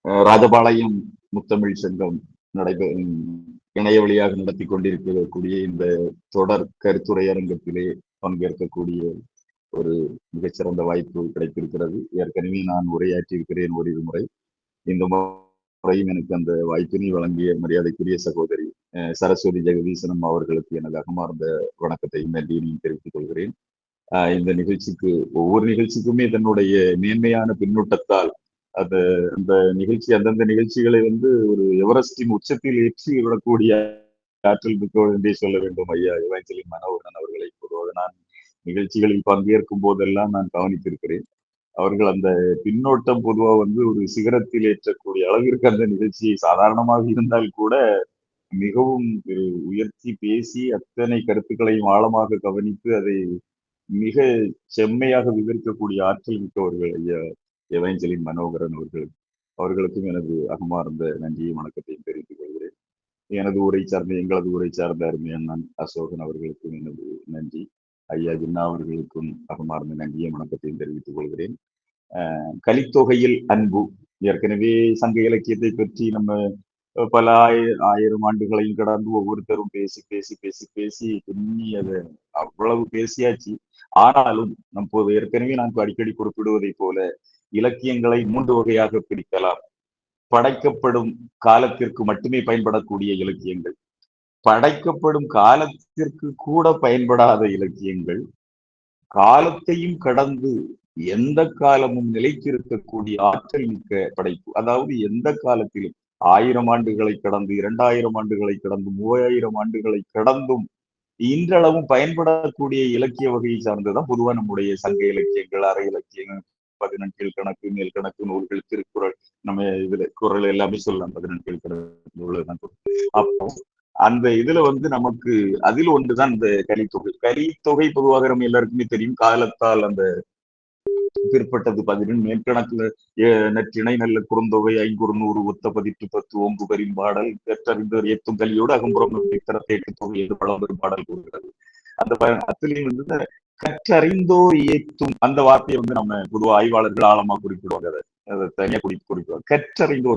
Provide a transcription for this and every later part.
ராஜபாளையம் முத்தமிழ் சங்கம் நடைபெற இணைய வழியாக நடத்தி கொண்டிருக்கக்கூடிய இந்த தொடர் கருத்துரையரங்கத்திலே பங்கேற்கக்கூடிய ஒரு மிகச்சிறந்த வாய்ப்பு கிடைத்திருக்கிறது. ஏற்கனவே நான் உரையாற்றி இருக்கிறேன் ஓரிரு முறை. இந்த முறையும் எனக்கு அந்த வாய்ப்பினை வழங்கிய மரியாதைக்குரிய சகோதரி சரஸ்வதி ஜெகதீசனம் அவர்களுக்கு எனது அகமார்ந்த வணக்கத்தையும் நன்றியையும் தெரிவித்துக் கொள்கிறேன். இந்த நிகழ்ச்சிக்கு ஒவ்வொரு நிகழ்ச்சிக்குமே தன்னுடைய மேன்மையான பின்னூட்டத்தால் அது அந்த அந்தந்த நிகழ்ச்சிகளை ஒரு எவரெஸ்டின் உச்சத்தில் ஏற்றி விடக்கூடிய ஆற்றல் மிக்கவர் என்றே சொல்ல வேண்டும் ஐயா இவாஞ்சலின் மனோகரன் அவர்களை. பொதுவாக நான் நிகழ்ச்சிகளில் பங்கேற்கும் போதெல்லாம் நான் கவனித்திருக்கிறேன். அவர்கள் அந்த பின்னோட்டம் பொதுவாக ஒரு சிகரத்தில் ஏற்றக்கூடிய அளவிற்கு அந்த நிகழ்ச்சியை சாதாரணமாக இருந்தால் கூட மிகவும் உயர்த்தி பேசி அத்தனை கருத்துக்களையும் ஆழமாக கவனித்து அதை மிக செம்மையாக விவரிக்கக்கூடிய ஆற்றல் மிக்கவர்கள் ஐயா எவாஞ்சலின் மனோகரன் அவர்களுக்கும் எனது அகமார்ந்த நன்றியும் வணக்கத்தையும் தெரிவித்துக் கொள்கிறேன். எங்களது ஊரை சார்ந்த அருமையண்ணன் அசோகன் அவர்களுக்கும் எனது நன்றி. ஐயா ஜின்னா அவர்களுக்கும் அகமார்ந்த நன்றியும் வணக்கத்தையும் தெரிவித்துக் கொள்கிறேன். கலித்தொகையில் அன்பு, ஏற்கனவே சங்க இலக்கியத்தை பற்றி நம்ம பல ஆயிரம் ஆண்டுகளையும் கடந்து ஒவ்வொருத்தரும் பேசி பேசி பேசி பேசி பின்னி அதை அவ்வளவு பேசியாச்சு. ஆனாலும் நம்ம ஏற்கனவே நான் அடிக்கடி குறிப்பிடுவதை போல இலக்கியங்களை 3 வகையாக பிரிக்கலாம். படைக்கப்படும் காலத்திற்கு மட்டுமே பயன்படக்கூடிய இலக்கியங்கள், படைக்கப்படும் காலத்திற்கு கூட பயன்படாத இலக்கியங்கள், காலத்தையும் கடந்து எந்த காலமும் நிலைத்திருக்கக்கூடிய ஆற்றல் மிக்க படைப்பு. அதாவது எந்த காலத்திலும் 1000 ஆண்டுகளை கடந்து, 2000 ஆண்டுகளை கடந்து, 3000 ஆண்டுகளை கடந்தும் இன்றளவும் பயன்படக்கூடிய இலக்கிய வகையை சார்ந்துதான் பொதுவா நம்முடைய சங்க இலக்கியங்கள், அற இலக்கியங்கள், 18 கணக்கு, மேல் கணக்கு நூல்கள், திருக்குறள், நம்ம இதுல குறள் எல்லாமே சொல்லலாம். 18 கணக்கு உள்ளதுதான். அப்போ அந்த இதுல நமக்கு அதில் ஒன்றுதான் இந்த கலித்தொகை. கலித்தொகை பொதுவாக நம்ம எல்லாருக்குமே தெரியும். காலத்தால் அந்த பிற்பட்டது 18, மேற்கணக்குல நற்றிணை நல்ல குறுந்தொகை 500 ஒத்த 10 ஓங்கு பரிம்பாடல் பெற்றறிந்தவர் ஏத்தும் கலியோடு அகம்புறம் திறத்தேட்டு தொகை என்று பழம்பெரும் பாடல் கூறுகிறது. அந்த அத்திலையும் கற்றறிந்தோர் ஏத்தும் அந்த வார்த்தையை நம்ம பொதுவாக ஆய்வாளர்கள் ஆழமா குறிப்பிடுவாங்க. அதை தனியா குறிப்பிடுவாங்க.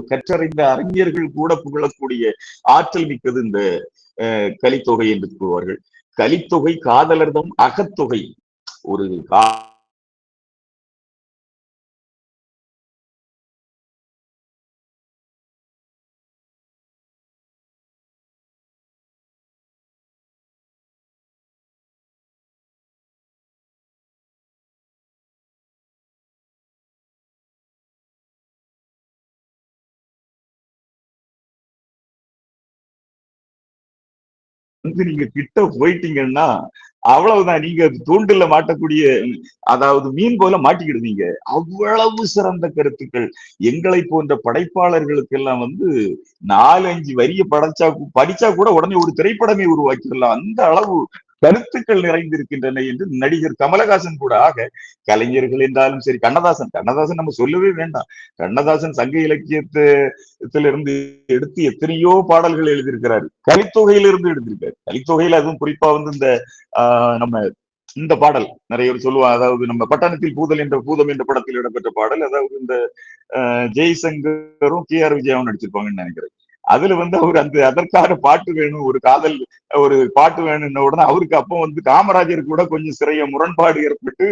கற்றறிந்த அறிஞர்கள் கூட புகழக்கூடிய ஆற்றல் மிக்கது இந்த கலித்தொகை என்று கூறுவார்கள். கலித்தொகை காதலர்தம் அகத்தொகை. ஒரு நீங்க கிட்ட போயிட்டீங்கன்னா அவ்வளவுதான், நீங்க தூண்டில மாட்டக்கூடிய, அதாவது மீன் போல மாட்டிக்கிடுவீங்க. அவ்வளவு சிறந்த கருத்துக்கள். எங்களை போன்ற படைப்பாளர்களுக்கு எல்லாம் 4-5 வரிய படிச்சா கூட உடனே ஒரு திரைப்படமே உருவாக்கிடலாம். அந்த அளவு கருத்துக்கள் நிறைந்திருக்கின்றன என்று நடிகர் கமலஹாசன் கூட. ஆக கலைஞர்கள் என்றாலும் சரி, கண்ணதாசன் நம்ம சொல்லவே வேண்டாம். கண்ணதாசன் சங்க இலக்கியத்திலிருந்து எடுத்து எத்தனையோ பாடல்கள் எழுதியிருக்கிறாரு. கலித்தொகையிலிருந்து எடுத்திருக்காரு. கலித்தொகையில் அதுவும் குறிப்பா இந்த நம்ம இந்த பாடல் நிறைய பேர் சொல்லுவாங்க. அதாவது நம்ம பட்டணத்தில் பூதம் என்ற படத்தில் இடம்பெற்ற பாடல். அதாவது இந்த ஜெய்சங்கரும் KR விஜயாவும் நடிச்சிருப்பாங்கன்னு நினைக்கிறேன். அதுல அவர் அதற்கான பாட்டு வேணும், ஒரு காதல் ஒரு பாட்டு வேணும்னு உடனே அவருக்கு அப்போ காமராஜர் கூட கொஞ்சம் சிறைய முரண்பாடு ஏற்பட்டு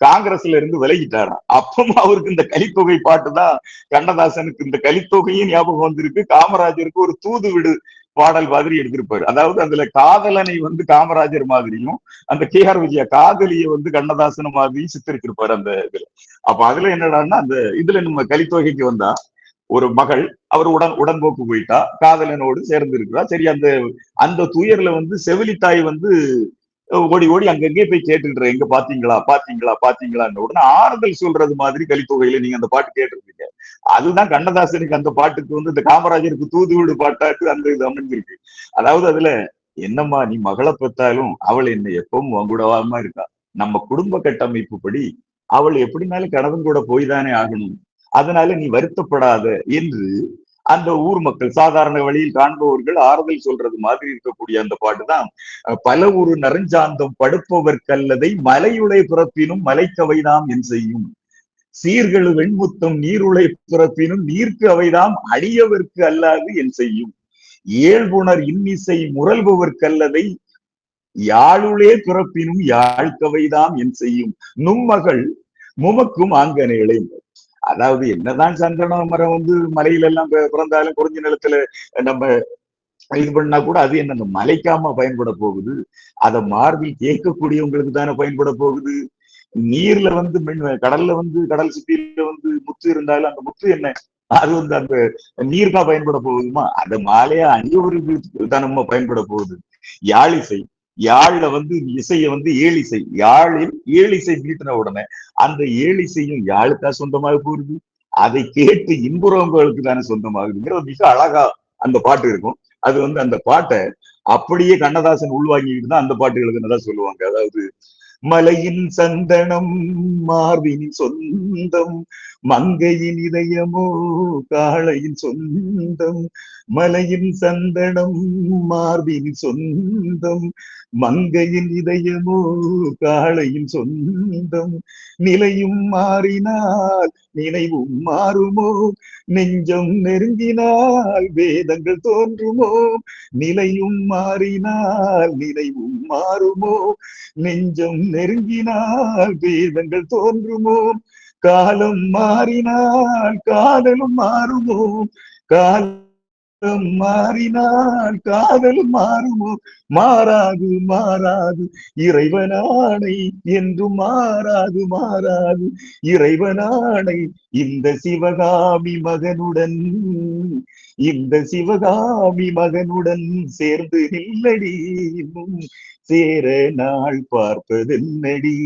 காங்கிரஸ்ல இருந்து விலகிட்டாராம். அப்பவும் அவருக்கு இந்த கலித்தொகை பாட்டு தான் கண்ணதாசனுக்கு இந்த கலித்தொகையும் ஞாபகம் வந்திருக்கு. காமராஜருக்கு ஒரு தூது விடு பாடல் மாதிரி எடுத்திருப்பாரு. அதாவது அதுல காதலனை காமராஜர் மாதிரியும், அந்த KR விஜயா காதலியை கண்ணதாசன் மாதிரியும் சித்தரித்திருப்பாரு அந்த இதுல. அப்ப அதுல என்னடான்னா, அந்த இதுல நம்ம கலித்தொகைக்கு வந்தா ஒரு மகள், அவர் உடன்போக்கு போயிட்டா, காதலனோடு சேர்ந்து இருக்கிறா. சரி, அந்த அந்த துயர்ல செவிலித்தாய் ஓடி ஓடி அங்கங்கே போய் கேட்டுக்கிட்டு, எங்க பாத்தீங்களான்னு உடனே ஆறுதல் சொல்றது மாதிரி கலித்தொகையில நீங்க அந்த பாட்டு கேட்டிருக்கீங்க. அதுதான் கண்ணதாசனுக்கு அந்த பாட்டுக்கு இந்த காமராஜருக்கு தூது வீடு பாட்டாட்டு அந்த இது அமைஞ்சிருக்கு. அதாவது அதுல என்னம்மா நீ மகளை பெற்றாலும் அவள் என்ன எப்பவும் வங்குடவாம இருக்கா. நம்ம குடும்ப கட்டமைப்பு படி அவள் எப்படினாலும் கணவன் கூட போய் தானே ஆகணும். அதனால நீ வருத்தப்படாத என்று அந்த ஊர் மக்கள், சாதாரண வழியில் காண்பவர்கள் ஆறுதல் சொல்றது மாதிரி இருக்கக்கூடிய அந்த பாட்டு தான். பல ஒரு நரஞ்சாந்தம் படுப்பவர் கல்லதை மலையுடைய பிறப்பினும் மலைக்கவைதாம் என் செய்யும். சீர்களு வெண்முத்தம் நீருளை பிறப்பினும் நீர்க்கு அவைதாம் அடியவர்க்கு அல்லாது என் செய்யும் ஏழ்புணர் இன்னிசை முரல்பவர்க்கல்லதை யாழுளே பிறப்பினும் யாழ்கவைதாம் என் செய்யும் நும்மகள் முமக்கும் ஆங்கன இளைஞ. அதாவது என்னதான் சந்தன மரம் வந்து மலையில எல்லாம் பிறந்தாலும் குறிஞ்ச நிலத்துல நம்ம இது பண்ணா கூட அது என்ன மலைக்காம பயன்பட போகுது, அதை மார்பில் கேட்கக்கூடியவங்களுக்கு தானே பயன்பட போகுது. நீர்ல வந்து கடல்ல வந்து கடல் சுத்தியில வந்து முத்து இருந்தாலும் அந்த முத்து என்ன, அது வந்து அந்த நீருக்கா பயன்பட போகுதுமா, அந்த மாலையா அணியவருக்கு தான் நம்ம பயன்பட போகுது. யாழிசை, யாழ்ல வந்து இசைய வந்து ஏழிசை, யாழில் ஏழிசை மீட்டின உடனே அந்த ஏழிசையும் யாழுக்கா சொந்தமாக போகுது, அதை கேட்டு இன்புறவங்களுக்கு தானே சொந்தமாகுதுங்கிற மிக அழகா அந்த பாட்டு இருக்கும். அது வந்து அந்த பாட்டை அப்படியே கண்ணதாசன் உள்வாங்கிட்டு தான் அந்த பாட்டு எழுதுனதா சொல்லுவாங்க. அதாவது மலையின் சந்தனம் மார்பின் சொந்தம் மங்கையின் இதயமோ காளையின் சொந்தம், மலையின் சந்தனம் மார்பின் சொந்தம் மங்கையின் இதயமோ காளையின் சொந்தம், நிலையும் மாறினால் நினைவும் மாறுமோ நெஞ்சம் நெருங்கினால் வேதங்கள் தோன்றுமோ, நிலையும் மாறினால் நினைவும் மாறுமோ நெஞ்சம் நெருங்கினால் வேதங்கள் தோன்றுமோ, காலம் மாறினால் காதலும் மாறுமோ, காலம் மாறினால் காதலும் மாறுமோ, மாறாது மாறாது இறைவனானை என்றும் மாறாது மாறாது இறைவனானை, இந்த சிவகாமி மகனுடன் இந்த சிவகாமி மகனுடன் சேர்ந்து நில்லடி சேர நாள் பார்ப்பதென்னடி,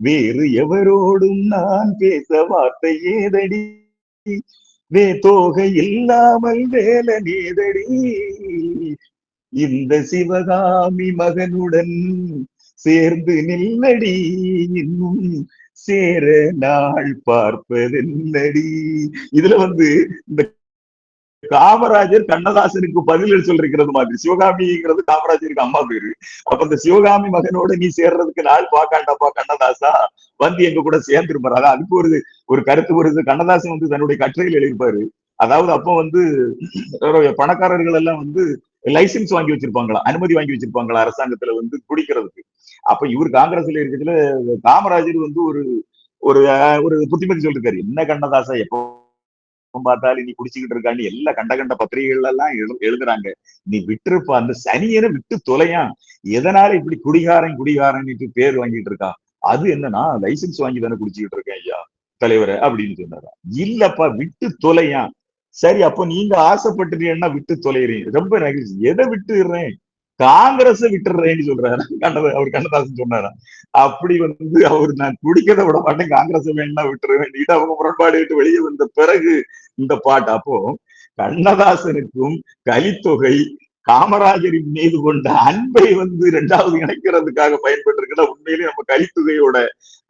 வேறு எவரோடும் நான் பேச வார்த்தை ஏதடி, தோகை இல்லாமல் வேல நேதடி, இந்த சிவகாமி மகனுடன் சேர்ந்து நில்லடி இன்னும் சேர நாள் பார்ப்பதென்னடி. இதுல வந்து இந்த காமராஜர் கண்ணதாசனுக்கு பதில் சொல்லிருக்கிறது மாதிரி, சிவகாமிங்கிறது காமராஜருக்கு அம்மா பேரு. அப்ப இந்த சிவகாமி மகனோட நீ சேர்றதுக்கு நாள் பாக்காண்டாப்பா கண்ணதாசா, வந்து எங்க கூட சேர்ந்துருப்பாரு. அதான் அதுக்கு ஒரு கருத்து வருது. கண்ணதாசன் வந்து தன்னுடைய கட்டுரையில் எழுதியிருப்பாரு. அதாவது அப்போ வந்து பணக்காரர்கள் எல்லாம் வந்து லைசன்ஸ் வாங்கி வச்சிருப்பாங்களா, அனுமதி வாங்கி வச்சிருப்பாங்களா அரசாங்கத்துல வந்து குடிக்கிறதுக்கு. அப்ப இவர் காங்கிரஸ்ல இருக்கிறதுல காமராஜர் வந்து ஒரு ஒரு ஒரு புத்திமதி சொல்லிருக்காரு, என்ன கண்ணதாசா எப்போ பார்த்தாலும் நீ குடிச்சுக்கிட்டு இருக்கான்னு எல்லா கண்ட பத்திரிகைகள் எல்லாம் எழுதுறாங்க, நீ விட்டுருப்பா, அந்த சனியனை விட்டு தொலையான், எதனால இப்படி குடிகாரன் பேர் வாங்கிட்டு இருக்கான், அது என்னன்னா லைசன்ஸ் வாங்கி தானே குடிச்சுக்கிட்டு இருக்கேன் ஐயா தலைவரை அப்படின்னு சொன்னாரா. இல்லப்பா விட்டு தொலையான். சரி அப்ப நீங்க ஆசைப்பட்டுட்டீங்கன்னா விட்டு தொலைறீங்க, ரொம்ப நகிழ்ச்சி, எதை விட்டுறேன், காங்கிரஸ விட்டுறேன்னு சொல்றாரு அவர் கண்ணதாசன் சொன்னாரா. அப்படி வந்து அவர் நான் குடிக்கிறத விட மாட்டேன், காங்கிரஸ் வேணா விட்டுருவேன், அவங்க முரண்பாடு விட்டு வெளியே வந்த பிறகு இந்த பாட்டு. அப்போ கண்ணதாசனுக்கும் கலித்தொகை காமராஜரின் மீது கொண்ட அன்பை வந்து இரண்டாவது இணைக்கிறதுக்காக பயன்பட்டு இருக்கிற உண்மையிலேயே நம்ம கலித்தொகையோட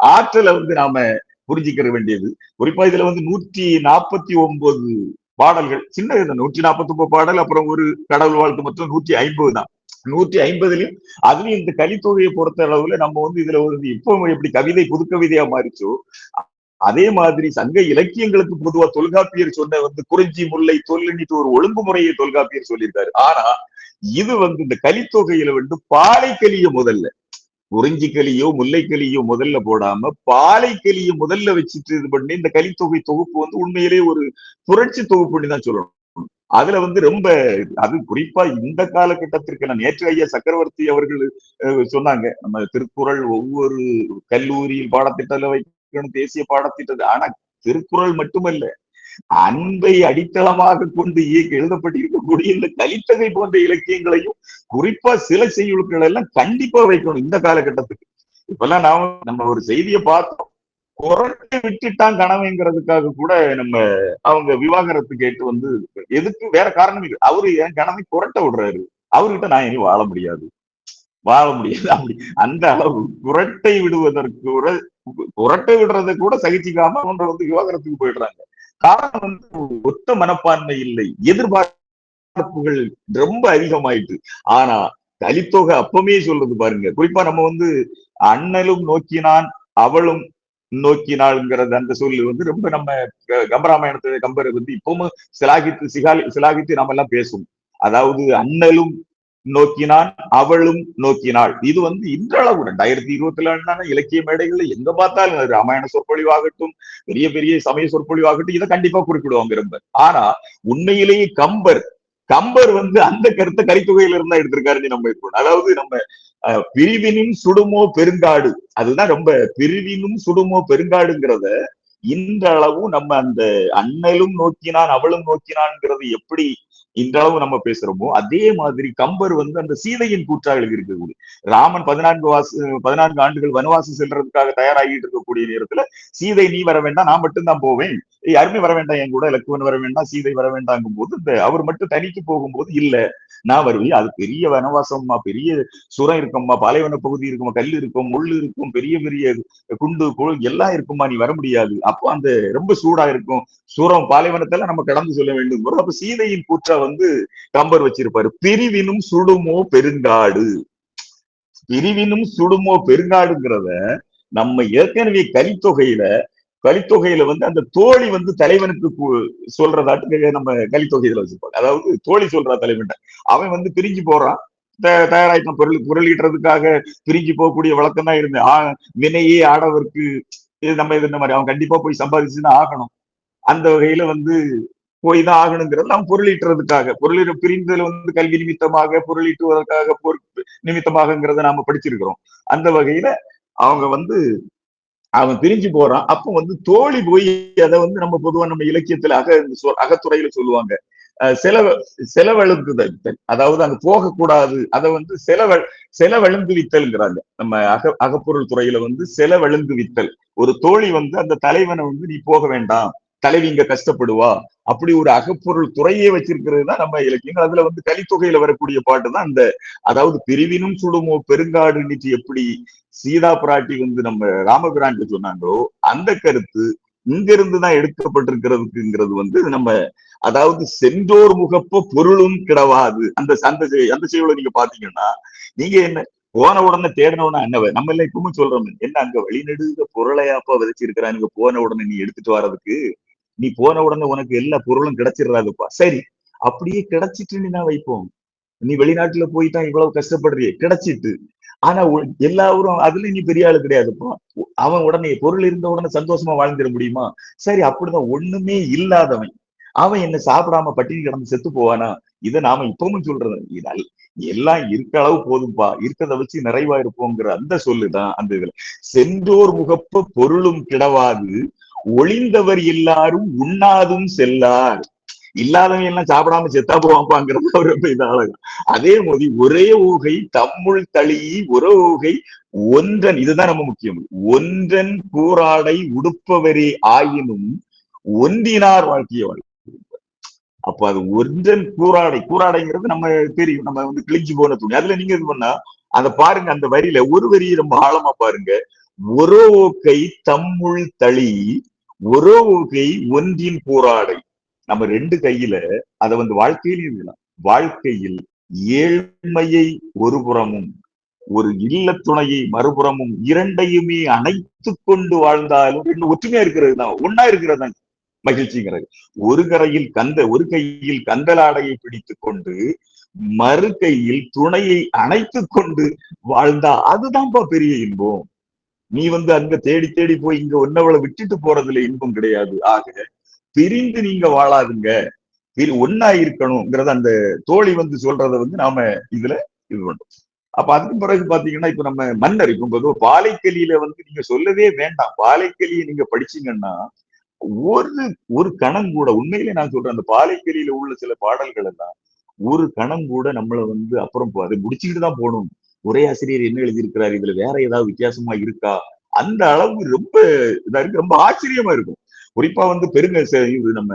ஆற்றலை வந்து நாம புரிஞ்சுக்கிற வேண்டியது. குறிப்பா இதுல வந்து 149 பாடல்கள், சின்ன 149 பாடல், அப்புறம் ஒரு கடவுள் வாழ்த்து மற்றும் 150 தான். 150லயும் அதுலயும் இந்த கலித்தொகையை பொறுத்த அளவுல நம்ம வந்து இதுல வந்து இப்போ எப்படி கவிதை புது கவிதையா மாறிச்சோ அதே மாதிரி சங்க இலக்கியங்களுக்கு பொதுவா தொல்காப்பியர் சொன்ன வந்து குறிஞ்சி முல்லை தொல்லிட்டு ஒரு ஒழுங்குமுறையை தொல்காப்பியர் சொல்லியிருக்காரு. ஆனா இது வந்து இந்த கலித்தொகையில வந்து பாலைக்கலிய முதல்ல, குறிஞ்சிக்கலியோ முல்லைக்கலியோ முதல்ல போடாம பாலைக்கலிய முதல்ல வச்சுட்டு இது பண்ணி இந்த கலித்தொகை தொகுப்பு வந்து உண்மையிலேயே ஒரு புரட்சி தொகுப்புன்னு தான் சொல்லணும். அதுல வந்து ரொம்ப அது குறிப்பா இந்த காலகட்டத்திற்கு நேற்று ஐயா சக்கரவர்த்தி அவர்கள் சொன்னாங்க, நம்ம திருக்குறள் ஒவ்வொரு கல்லூரியில் பாடத்திட்டத்துல வைக்கணும், தேசிய பாடத்திட்டது. ஆனா திருக்குறள் மட்டுமல்ல, அன்பை அடித்தளமாக கொண்டு எழுதப்பட்டிருக்கக்கூடிய இந்த கலித்தொகை போன்ற இலக்கியங்களையும் குறிப்பா சில செய்யுள்கள் எல்லாம் கண்டிப்பா வைக்கணும் இந்த காலகட்டத்துக்கு. இப்பெல்லாம் நம்ம ஒரு செய்தியை பார்த்தோம், குரட்டை விட்டுட்டான் கனவைங்கிறதுக்காக கூட நம்ம அவங்க விவாகரத்து கேட்டு வந்து எதுக்கு வேற காரணம் இல்லை, அவரு என் கனவை குரட்டை விடுறாரு, அவர்கிட்ட நான் இனி வாழ முடியாது அப்படி அந்த அளவு குரட்டை விடுவதற்கு குரட்டை விடுறதை கூட சகிச்சுக்காம அவங்க வந்து விவாகரத்துக்கு போயிடுறாங்க. காரணம் வந்து ஒத்த மனப்பான்மை இல்லை, எதிர்பார்ப்புகள் ரொம்ப அதிகமாயிட்டு. ஆனா கலித்தொகை அப்பமே சொல்றது பாருங்க, குறிப்பா நம்ம வந்து அண்ணலும் நோக்கினான் அவளும் நோக்கினாள்ங்கிறது அந்த சொல்லு வந்து ரொம்ப நம்ம கம்பராமாயணத்தை கம்பரை வந்து இப்பவும் சிலாகித்து நாம எல்லாம் பேசும். அதாவது அண்ணலும் நோக்கினான் அவளும் நோக்கினாள். இது வந்து இன்றளவு 2024 இலக்கிய மேடைகள்ல எங்க பார்த்தாலும் ராமாயண சொற்பொழிவாகட்டும், பெரிய பெரிய சமய சொற்பொழிவாகட்டும், இதை கண்டிப்பா குறிப்பிடுவாங்க ரொம்ப. ஆனா உண்மையிலேயே கம்பர் வந்து அந்த கருத்தை கலித்தொகையில இருந்தா எடுத்திருக்காருன்னு நம்ம இருக்கணும். அதாவது நம்ம பிரிவினும் சுடுமோ பெருங்காடு, அதுதான் ரொம்ப பிரிவினும் சுடுமோ பெருங்காடுங்கிறத இன்றளவு நம்ம அந்த அண்ணலும் நோக்கினான் அவளும் நோக்கினான்ங்கிறது எப்படி இன்றளவு நம்ம பேசுறோமோ அதே மாதிரி கம்பர் வந்து அந்த சீதையின் கூற்றாக இருக்கக்கூடிய ராமன் 14 ஆண்டுகள் வனவாசம் செல்றதுக்காக தயாராகிட்டு இருக்கக்கூடிய நேரத்துல சீதை நீ வர வேண்டாம், நான் மட்டும்தான் போவேன், யாருமே வர வேண்டாம், என் கூட லக்குவன் வர வேண்டாம், சீதை வர வேண்டாங்கும் போது இந்த அவர் மட்டும் தனிக்கு போகும்போது இல்ல நான் வருவேன், அது பெரிய வனவாசம்மா, பெரிய சுரம் இருக்கும்மா, பாலைவன பகுதி இருக்குமா, கல் இருக்கும், முள் இருக்கும், பெரிய பெரிய குண்டு எல்லாம் இருக்குமா, நீ வர முடியாது, அப்போ அந்த ரொம்ப சூடா இருக்கும், சூரம் பாலைவனத்துல நம்ம கடந்து சொல்ல வேண்டும். அப்ப சீதையின் கூற்றா வந்து கம்பர் வச்சிருப்பாரு. பிரிவினும் சுடுமோ பெருங்காடு, பிரிவினும் சுடுமோ பெருங்காடுங்கிறத நம்ம ஏற்கனவே கலித்தொகையில வந்து அந்த தோழி வந்து தலைவனுக்கு சொல்றதாட்டு நம்ம கலித்தொகையில வச்சிருப்பாங்க. அதாவது தோழி சொல்றா தலைவன், அவன் வந்து பிரிஞ்சு போறான், தயாராயிட்டான் பொருளீட்டுறதுக்காக பிரிஞ்சு போகக்கூடிய வழக்கம் தான் இருந்து வினையே ஆடவருக்கு இது நம்ம இது இந்த மாதிரி அவன் கண்டிப்பா போய் சம்பாதிச்சுதான் ஆகணும். அந்த வகையில வந்து போய் தான் ஆகணுங்கிறது அவன் பொருளீட்டுறதுக்காக, பிரிந்ததுல வந்து கல்வி நிமித்தமாக, பொருளீட்டுவதற்காக நிமித்தமாகங்கிறத நாம படிச்சிருக்கிறோம். அந்த வகையில அவங்க வந்து அவன் பிரிஞ்சு போறான். அப்ப வந்து தோழி போய் அதை வந்து நம்ம பொதுவா நம்ம இலக்கியத்துல அகத்துறையில சொல்லுவாங்க செலவழுந்துதல், அதாவது அங்க போகக்கூடாது, அதை வந்து செலவழுந்து வித்தல்ங்கிறாங்க. நம்ம அகப்பொருள் துறையில வந்து செலவழுந்து வித்தல். ஒரு தோழி வந்து அந்த தலைவனை வந்து நீ போக வேண்டாம், தலைவி இங்க கஷ்டப்படுவா, அப்படி ஒரு அகப்பொருள் துறையே வச்சிருக்கிறது தான் நம்ம இலக்கியங்கள். அதுல வந்து கலித்தொகையில வரக்கூடிய பாட்டு தான் அந்த, அதாவது பிரிவினும் சுடுமோ பெருங்காடு இன்னைக்கு எப்படி சீதா பிராட்டி வந்து நம்ம ராமபிரான்ட்டு சொன்னாங்களோ அந்த கருத்து இங்க இருந்துதான் எடுக்கப்பட்டிருக்கிறதுங்கிறது வந்து நம்ம, அதாவது சென்றோர் முகப்ப பொருளும் கிடவாது. அந்த அந்த அந்த செய்யுளை நீங்க பாத்தீங்கன்னா நீங்க என்ன போன உடனே தேடின உடனே என்ன நம்ம எல்லாம் இப்பவும் சொல்றோம், என்ன அங்க வழிநெடுக பொருளையாப்பா விதைச்சிருக்கிறானுங்க, போன உடனே நீ எடுத்துட்டு வர்றதுக்கு, நீ போன உடனே உனக்கு எல்லா பொருளும் கிடைச்சிடறாதுப்பா. சரி, அப்படியே கிடைச்சிட்டு நீ தான் வைப்போம், நீ வெளிநாட்டுல போய் தான் இவ்வளவு கஷ்டப்படுறிய கிடைச்சிட்டு, ஆனா எல்லாரும் அதுல நீ பெரிய ஆளு கிடையாதுப்பா, அவன் உடனே பொருள் இருந்த உடனே சந்தோஷமா வாழ்ந்துட முடியுமா? சரி, அப்படிதான் ஒண்ணுமே இல்லாதவன் அவன் என்ன சாப்பிடாம பட்டினி கிடந்து செத்து போவானா? இதை நாம இப்பவும் சொல்றது, எல்லாம் இருக்க அளவு போதும்பா, இருக்கிறத வச்சு நிறைவா இருப்போங்கிற அந்த சொல்லுதான் அந்த இதுல சென்றோர் முகப்ப பொருளும் கிடவாது ஒளிந்தவர் எல்லாரும் உண்ணாதும் செல்லார். இல்லாதவங்க எல்லாம் சாப்பிடாம செத்தா போவாப்பாங்கிறது அவர் இதாக. அதே மாதிரி ஒரே ஊகை தம்முள் தளி உர ஊகை ஒன்றன், இதுதான் நம்ம முக்கியம், ஒன்றன் கூறாடை உடுப்பவரே ஆயினும் ஒன்றினார் வாழ்க்கைய வாழ்க்கை. அப்ப அது ஒன்றன் கூறாடைங்கிறது நம்ம தெரியும், நம்ம வந்து கிழிஞ்சு போன துணி. அதுல நீங்க இது பண்ணா அதை பாருங்க, அந்த வரியில ஒரு வரியை ரொம்ப ஆழமா பாருங்க, ஒரோ ஓகை தம்முள் தளி ஒரோ ஓகை ஒன்றின் கூறாடை. நம்ம ரெண்டு கையில அதை வந்து வாழ்க்கையிலும் வாழ்க்கையில் ஏழ்மையை ஒரு புறமும் ஒரு இல்ல துணையை மறுபுறமும் இரண்டையுமே அணைத்து கொண்டு வாழ்ந்தாலும் ரெண்டு ஒற்றுமையா இருக்கிறது தான், ஒன்னா இருக்கிறது தான் மகிழ்ச்சிங்கிறது. ஒரு கையில் கந்தலாடையை பிடித்துக் கொண்டு மறு கையில் துணையை அணைத்து கொண்டு வாழ்ந்தா அதுதான்ப்பா பெரிய இன்பம். நீ வந்து அங்க தேடி தேடி போய் இங்க ஒன்னவளை விட்டுட்டு போறதுல இன்பம் கிடையாது. ஆக பிரிந்து நீங்க வாழாதுங்க, ஒன்னா இருக்கணும்ங்கிறத அந்த தோழி வந்து சொல்றத வந்து நாம இதுல இது பண்றோம். அப்ப அதுக்கு பிறகு பாத்தீங்கன்னா இப்ப நம்ம மன்னர் இப்ப பொதுவா பாலைக்கலியில வந்து நீங்க சொல்லவே வேண்டாம், பாலைக்கலியை நீங்க படிச்சீங்கன்னா ஒரு கணம் கூட, உண்மையிலே நான் சொல்றேன், அந்த பாலைக்கலியில உள்ள சில பாடல்கள் எல்லாம் ஒரு கணம் கூட நம்மள வந்து அப்புறம் அதை முடிச்சுக்கிட்டு தான் போகணும், ஒரே ஆசிரியர் என்ன எழுதியிருக்கிறார், இதுல வேற ஏதாவது வித்தியாசமா இருக்கா, அந்த அளவு ரொம்ப இதா இருக்கு, ரொம்ப ஆச்சரியமா இருக்கும். குறிப்பா வந்து இது நம்ம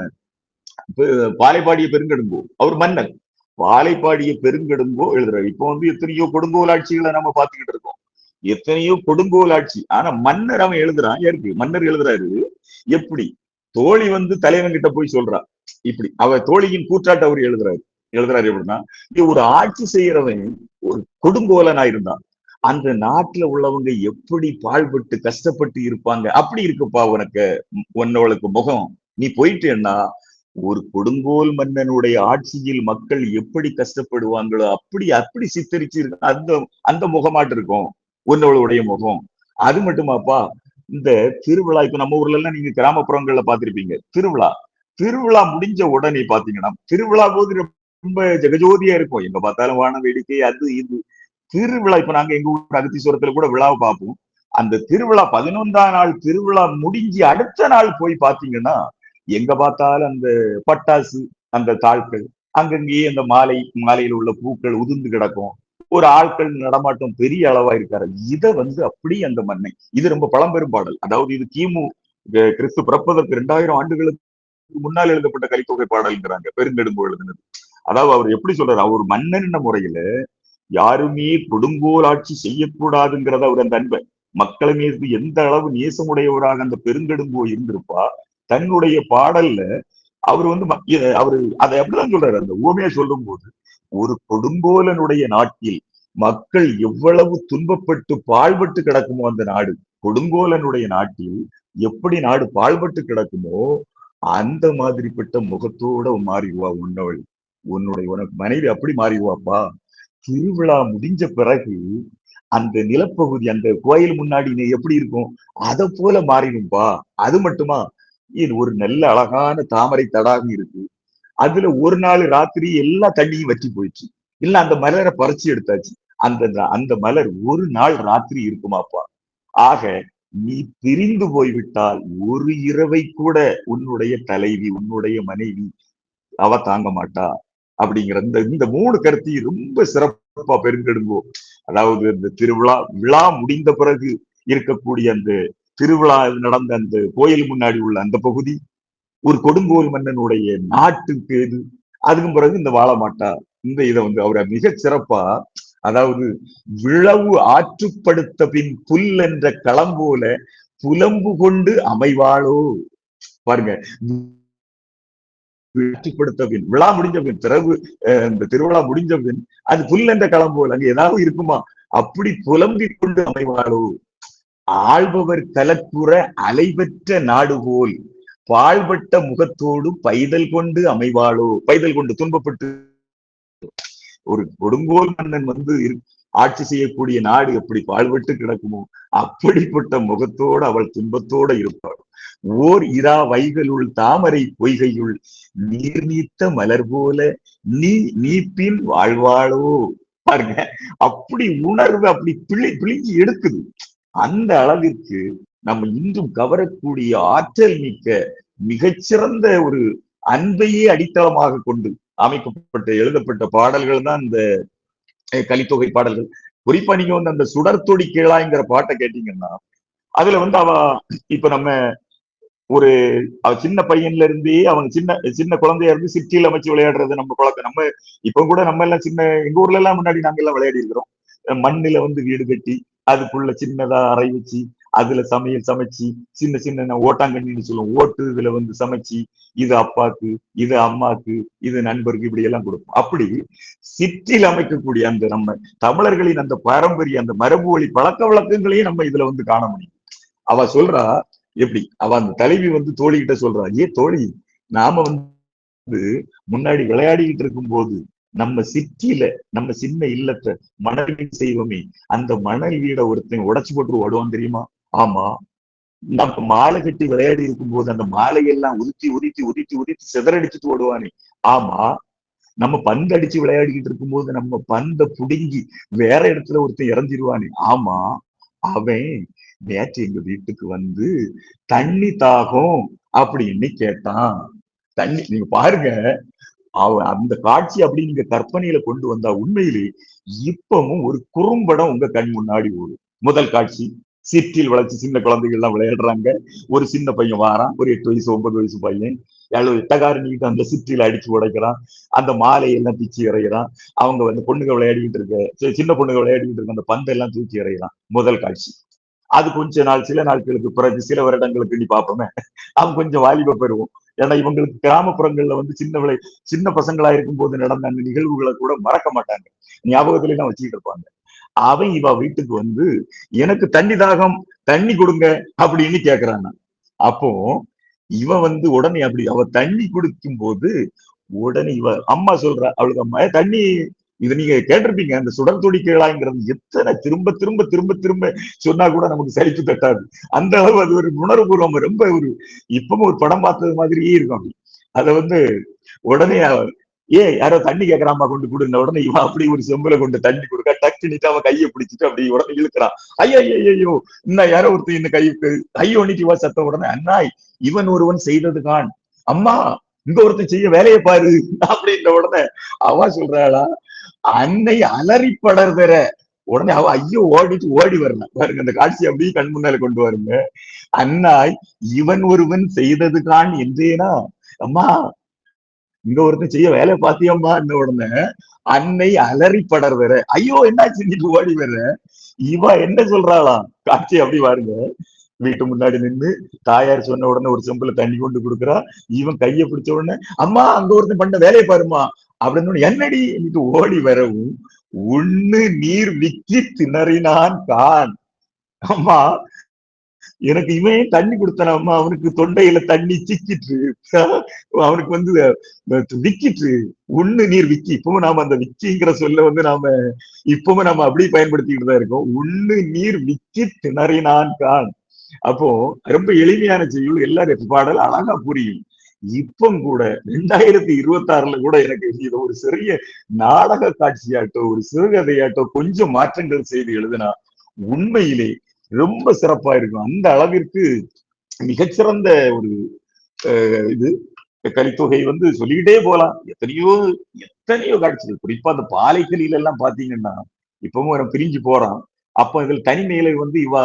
பாலைப்பாடிய பெருங்கடுங்கோ, அவர் மன்னன், பாலைப்பாடிய பெருங்கடுங்கோ எழுதுறாரு. இப்போ வந்து எத்தனையோ கொடுங்கோல் ஆட்சிகளை நம்ம பார்த்துக்கிட்டு இருக்கோம், எத்தனையோ கொடுங்கோல் ஆட்சி, ஆனா மன்னர் அவன் எழுதுறான், ஏற்கு மன்னர் எழுதுறாரு, எப்படி தோழி வந்து தலைவன் கிட்ட போய் சொல்றா, இப்படி அவ தோழியின் கூற்றாட்ட அவர் எழுதுறாரு எப்படின்னா, ஒரு ஆட்சி செய்யறவன் ஒரு கொடுங்கோலனா இருந்தான், அந்த நாட்டுல உள்ளவங்க எப்படி பாழ்பட்டு கஷ்டப்பட்டு இருப்பாங்க. அப்படி இருக்குப்பா உனக்கு உன்னவளுக்கு முகம். நீ போயிட்டேன்னா ஒரு கொடுங்கோல் மன்னனுடைய ஆட்சியில் மக்கள் எப்படி கஷ்டப்படுவாங்களோ அப்படி அப்படி சித்தரிச்சு இருக்கு. அந்த அந்த முகமாட்டு இருக்கும் உன்னவளுடைய முகம். அது மட்டுமாப்பா, இந்த திருவிழா இப்ப நம்ம ஊர்ல எல்லாம் நீங்க கிராமப்புறங்கள்ல பாத்திருப்பீங்க. திருவிழா திருவிழா முடிஞ்ச உடனே பாத்தீங்கன்னா திருவிழா போது ரொம்ப ஜெகஜோதியா இருக்கும். எங்க பார்த்தாலும் வான வேடிக்கை அது இது. திருவிழா இப்ப நாங்க எங்க ஊர் அகத்தீஸ்வரத்துல கூட விழாவை பார்ப்போம். அந்த திருவிழா 11ஆம் நாள் திருவிழா முடிஞ்சு அடுத்த நாள் போய் பாத்தீங்கன்னா எங்க பார்த்தாலும் அந்த பட்டாசு, அந்த தாள்கள், அங்கங்கேயே அந்த மாலையில் உள்ள பூக்கள் உதிர்ந்து கிடக்கும். ஒரு ஆட்கள் நடமாட்டம் பெரிய அளவா இருக்காரு. இத வந்து அப்படி அந்த மண்ணை இது ரொம்ப பழம்பெரும் பாடல். அதாவது இது கிமு கிறிஸ்து பிறப்பதற்கு 2000 ஆண்டுகளுக்கு முன்னால் எழுதப்பட்ட கலித்தொகை பாடல்ங்கிறாங்க. பெருங்கெடுங்கோ எழுதினது. அதாவது அவர் எப்படி சொல்றாரு, அவர் மன்னன் முறையில யாருமே கொடுங்கோல் ஆட்சி செய்யக்கூடாதுங்கிறத அவர் அந்த அன்பை மக்களை மீது எந்த அளவு நேசமுடையவராக அந்த பெருங்கெடுங்கோ இருந்திருப்பா. தன்னுடைய பாடல்ல அவர் வந்து அவரு அதை அப்படிதான் சொல்றாரு. அந்த ஊமையா சொல்லும் போது ஒரு கொடுங்கோலனுடைய நாட்டில் மக்கள் எவ்வளவு துன்பப்பட்டு பாழ்பட்டு கிடக்குமோ அந்த நாடு, கொடுங்கோலனுடைய நாட்டில் எப்படி நாடு பாழ்பட்டு கிடக்குமோ அந்த மாதிரிப்பட்ட முகத்தோட மாறிடுவா உன்னவள். உனக்கு மனைவி அப்படி மாறிடுவாப்பா. திருவிழா முடிஞ்ச பிறகு அந்த நிலப்பகுதி அந்த கோயில் முன்னாடி எப்படி இருக்கும் அதை போல மாறிடும்பா. அது மட்டுமா, இது ஒரு நல்ல அழகான தாமரை தடாகம் இருக்கு. அதுல ஒரு நாள் ராத்திரி எல்லா தண்ணியும் வற்றி போயிடுச்சு. இல்ல அந்த மலரை பறிச்சு எடுத்தாச்சு. அந்த அந்த மலர் ஒரு நாள் ராத்திரி இருக்குமாப்பா. ஆக நீ பிரிந்து போய்விட்டால் ஒரு இரவை கூட உன்னுடைய தலைவி உன்னுடைய மனைவி அவ தாங்க மாட்டா. அப்படிங்கிற இந்த இந்த 3 கருத்தையும் ரொம்ப சிறப்பா பெருங்கெடுங்கோ. அதாவது இந்த விழா முடிந்த பிறகு இருக்கக்கூடிய அந்த திருவிழா நடந்த அந்த கோயில் முன்னாடி உள்ள அந்த பகுதி, ஒரு கொடுங்கோல் மன்னனுடைய நாட்டுக்கு இது, அதுக்கும் பிறகு இந்த வாழ மாட்டா. இந்த இதை வந்து அவரை மிக சிறப்பா, அதாவது விழவு ஆற்றுப்படுத்த பின் புல் என்ற களம் போல புலம்பு கொண்டு அமைவாளோ. பாருங்க, ஆற்றுப்படுத்த பின் விழா முடிஞ்ச பின் பிறகு இந்த திருவிழா முடிஞ்ச பின் அது புல் என்ற களம் போல அங்க ஏதாவது இருக்குமா, அப்படி புலம்பிக் கொண்டு அமைவாளோ. ஆள்பவர் கலப்புற அலைபெற்ற நாடு போல் பாழ்பட்ட முகத்தோடு பைதல் கொண்டு அமைவாளோ. பைதல் கொண்டு துன்பப்பட்டு ஒரு கொடுங்கோல் மன்னன் வந்து ஆட்சி செய்யக்கூடிய நாடு எப்படி பாழ்பட்டு கிடக்குமோ அப்படிப்பட்ட முகத்தோடு அவள் துன்பத்தோட இருப்பாள். ஓர் இரா வைகளுள் தாமரை பொய்கையுள் நீர் நீத்த மலர் போல நீ பின் வாழ்வாளோ. பாருங்க, அப்படி உணர்வு அப்படி பிழிஞ்சு எடுக்குது. அந்த அளவிற்கு நம்ம இன்றும் கவரக்கூடிய ஆற்றல் மிக்க மிகச்சிறந்த ஒரு அன்பையே அடித்தளமாக கொண்டு அமைக்கப்பட்ட எழுதப்பட்ட பாடல்கள் தான் இந்த கலித்தொகை பாடல்கள். குறிப்பா நீங்க வந்து அந்த சுடர்த்தொடி கேளாய்ங்கிற பாட்டை கேட்டீங்கன்னா அதுல வந்து அவ இப்ப நம்ம ஒரு சின்ன பையன்ல இருந்தே அவங்க சின்ன சின்ன குழந்தையா இருந்து சிற்றியில் அமைச்சு விளையாடுறது நம்ம பழக்கம். நம்ம இப்ப கூட நம்ம எல்லாம் சின்ன எங்க ஊர்ல எல்லாம் முன்னாடி நாங்க எல்லாம் விளையாடி இருக்கிறோம். மண்ணுல வந்து வீடு கட்டி அதுக்குள்ள சின்னதா அறை வச்சு அதுல சமைச்சு சின்ன சின்ன ஓட்டாங்கண்ணின்னு சொல்லுவோம். ஓட்டு இதுல வந்து சமைச்சு இது அப்பாக்கு இது அம்மாக்கு இது நண்பருக்கு இப்படி எல்லாம் கொடுப்போம். அப்படி சிற்றில் அமைக்கக்கூடிய அந்த நம்ம தமிழர்களின் அந்த பாரம்பரிய அந்த மரபு வழி பழக்க வழக்கங்களையும் நம்ம இதுல வந்து காண முடியும். அவ சொல்றா எப்படி, அவ அந்த தலைவி வந்து தோழி கிட்ட சொல்றா, தோழி, நாம வந்து முன்னாடி விளையாடிக்கிட்டு இருக்கும் போது நம்ம சிற்றியில நம்ம சின்ன இல்லத்தை மணல் வீடு செய்வோமே, அந்த மணல் வீட ஒருத்தன் உடைச்சு போட்டு ஓடுவான் தெரியுமா? ஆமா. நம்ம மாலை கட்டி விளையாடி இருக்கும் போது அந்த மாலையெல்லாம் உதித்தி சிதறடிச்சுட்டு ஓடுவானே. ஆமா. நம்ம பந்து அடிச்சு விளையாடிக்கிட்டு இருக்கும் போது நம்ம பந்தை புடுங்கி வேற இடத்துல ஒருத்தன் இறந்திருவானே. ஆமா. அவன் நேற்று எங்க வீட்டுக்கு வந்து தண்ணி தாகம் அப்படின்னு கேட்டான். தண்ணி, நீங்க பாருங்க, அந்த காட்சி அப்படி நீங்க கற்பனையில கொண்டு வந்தா உண்மையிலே இப்பவும் ஒரு குறும்படம் உங்க கண் முன்னாடி ஓடும். முதல் காட்சி, சிற்றில் வளர்ச்சி சின்ன குழந்தைகள் எல்லாம் விளையாடுறாங்க. ஒரு சின்ன பையன் வாரான், ஒரு 8 வயசு 9 வயசு பையன் எட்டகாரணிக்கிட்டு அந்த சிற்றில அடிச்சு உடைக்கிறான். அந்த மாலையெல்லாம் பிச்சு இறைகிறான். அவங்க வந்து பொண்ணுங்க விளையாடிக்கிட்டு இருக்க சின்ன பொண்ணுங்க விளையாடிக்கிட்டு இருக்க அந்த பந்தெல்லாம் தூக்கி இறைகிறான். முதல் காட்சி. அது கொஞ்ச நாள் சில நாட்களுக்கு பிறகு சில வருடங்களுக்கு நீ பார்ப்போமே அவன் கொஞ்சம் வாலிப பெறுவோம். ஏன்னா இவங்களுக்கு கிராமப்புறங்கள்ல வந்து சின்ன பசங்களா இருக்கும் போது நடந்த அந்த நிகழ்வுகளை கூட மறக்க மாட்டாங்க, ஞாபகத்துல தான் வச்சுக்கிட்டு இருப்பாங்க. அவன் இவ வீட்டுக்கு வந்து எனக்கு தண்ணி தாகம், தண்ணி கொடுங்க அப்படின்னு கேக்குறான். அப்போ இவ வந்து உடனே அப்படி அவ தண்ணி குடிக்கும் போது உடனே இவ அம்மா சொல்றா அவளுக்கு அம்மா தண்ணி இது நீங்க கேட்டிருப்பீங்க அந்த சுடர் துடி கேளாங்கிறது எத்தனை திரும்ப திரும்ப திரும்ப திரும்ப சொன்னா கூட நமக்கு சலிப்பு தட்டாது. அந்த அளவு அது ஒரு உணர்வுபூர்வம் ரொம்ப ஒரு இப்பவும் ஒரு படம் பார்த்தது மாதிரியே இருக்கும். அத வந்து உடனே யாரோ தண்ணி கேட்கறாமா கொண்டு கொடுங்க உடனே இவன் அப்படி ஒரு செம்புல கொண்டு தண்ணி கொடுக்க டக்கு நிட்டு அவன் கையை பிடிச்சிட்டு அப்படி உடனே இழுக்கிறான். ஐயோ ஐயோ இன்னும் யாரோ ஒருத்தர் இந்த கையோ நிட்டு சத்தம் உடனே அண்ணா இவன் ஒருவன் செய்ததுதான் அம்மா இங்க ஒருத்தன் செய்ய வேலையை பாரு அப்படின்ற உடனே அவ சொல்றாளா அன்னை அலறி படர்கிற உடனே அவ ஐயோ ஓடிட்டு ஓடி வரலாம் பாருங்க அந்த காட்சி அப்படியே கண் முன்னால கொண்டு வருங்க. அண்ணாய் இவன் ஒருவன் செய்ததுதான் என்றேனா அம்மா இங்க ஒருத்தன் செய்ய வேலையை பாத்தியம்மா உடனே அன்னை அலறி படர் ஐயோ என்னாச்சு ஓடி வர்ற இவ என்ன சொல்றாளாம் காட்சி அப்படி பாருங்க. வீட்டு முன்னாடி நின்று தாயார் சொன்ன உடனே ஒரு செம்புல தண்ணி கொண்டு கொடுக்குறா. இவன் கையை பிடிச்ச உடனே அம்மா அங்க ஒருத்தன் பண்ண வேலையை பாருமா அப்படின்னு என்னடி ஓடி வரவும் உண்ணு நீர் விக்கி திணறினான் கான். அம்மா எனக்கு இவன் தண்ணி கொடுத்தானம்மா அவனுக்கு தொண்டையில தண்ணி சிக்கிட்டு அவனுக்கு வந்து விக்கிட்டு உண்ணு நீர் விக்கி இப்பவும் நாம அந்த விக்கிங்கிற சொல்ல வந்து நாம இப்பவும் நம்ம அப்படி பயன்படுத்திக்கிட்டு தான் இருக்கோம். உண்ணு நீர் விக்கி திணறினான் கான். அப்போ ரொம்ப எளிமையான செய்யுள் எல்லாரும் பாடல் அழகா புரியும். இப்ப கூட 2026 கூட எனக்கு இது ஒரு சிறிய நாடக காட்சியாட்டோ ஒரு சிறுகதையாட்டோ கொஞ்சம் மாற்றங்கள் செய்து எழுதுனா உண்மையிலே ரொம்ப சிறப்பா இருக்கும். அந்த அளவிற்கு மிகச்சிறந்த ஒரு இது கலித்தொகை வந்து சொல்லிக்கிட்டே போலாம். எத்தனையோ எத்தனையோ காட்சிகள் குறிப்பா அந்த பாலைக்கலியில எல்லாம் பாத்தீங்கன்னா இப்பவும் பிரிஞ்சு போறான். அப்ப இதுல தனிமையில வந்து இவ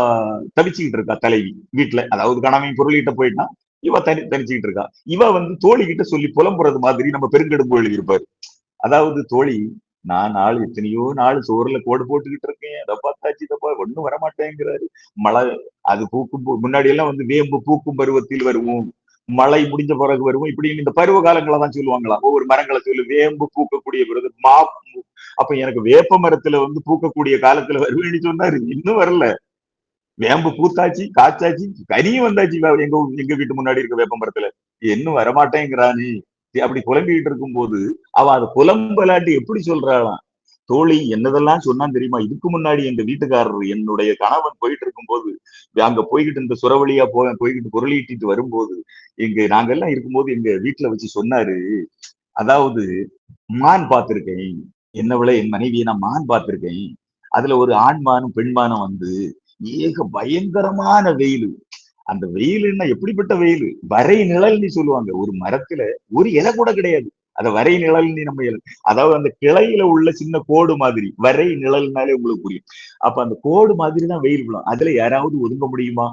தவிச்சுக்கிட்டு இருக்கா தலைவி வீட்டுல அதாவது கணவன் பொருளிட்ட போயிட்டான் இவ தனிச்சுக்கிட்டு இருக்கா. இவ வந்து தோழி கிட்ட சொல்லி புலம்புறது மாதிரி நம்ம பெருங்கெடுப்பு எழுதியிருப்பாரு. அதாவது தோழி நான் எத்தனையோ நாள் சோறுல கோடு போட்டுக்கிட்டு இருக்கேன் அதை பார்த்தாச்சு இதப்பா ஒண்ணும் வரமாட்டேங்கிறாரு. மழை அது பூக்கும் முன்னாடி எல்லாம் வந்து வேம்பு பூக்கும் பருவத்தில் வருவோம் மழை முடிஞ்ச பிறகு வருவோம் இப்படின்னு இந்த பருவ காலங்களை தான் சொல்லுவாங்களா ஒவ்வொரு மரங்களை சொல்லு வேம்பு பூக்கக்கூடிய பிறகு அப்ப எனக்கு வேப்ப மரத்துல வந்து பூக்கக்கூடிய காலத்துல வருவேன்னு சொன்னாரு. இன்னும் வரல. வேம்பு பூத்தாச்சு காய்ச்சாச்சு கனியும் வந்தாச்சு எங்க வீட்டு முன்னாடி இருக்க வேப்ப மரத்துல இன்னும் வரமாட்டேங்கிறானே அப்படி புலம்பிக்கிட்டு இருக்கும் போது அவ அதை புலம்பலாட்டி எப்படி சொல்றாளாம் தோழி என்னதெல்லாம் சொன்னான்னு தெரியுமா இதுக்கு முன்னாடி எங்க வீட்டுக்காரர் என்னுடைய கணவன் போயிட்டு இருக்கும் போது அங்க போய்கிட்டு இந்த சுரவழியா போய்கிட்டு பொருளீட்டிட்டு வரும்போது நாங்கெல்லாம் இருக்கும்போது எங்க வீட்டுல வச்சு சொன்னாரு. அதாவது மான் பார்த்திருக்கேன் என்னவிட என் மனைவியை நான் மான் பார்த்திருக்கேன். அதுல ஒரு ஆண்மானும் பெண்மானும் வந்து ஏக பயங்கரமான வெயில். அந்த வெயில்னா எப்படிப்பட்ட வெயில் வரை நிழல்னு சொல்லுவாங்க. ஒரு மரத்துல ஒரு இலை கூட கிடையாது. அத வரை நிழல்னு நம்ம அதாவது அந்த கிளையில உள்ள சின்ன கோடு மாதிரி வரை நிழல்னாலே உங்களுக்கு புரியும். அப்ப அந்த கோடு மாதிரி தான் வெயில் விழும். அதுல யாராவது ஒதுங்க முடியுமா?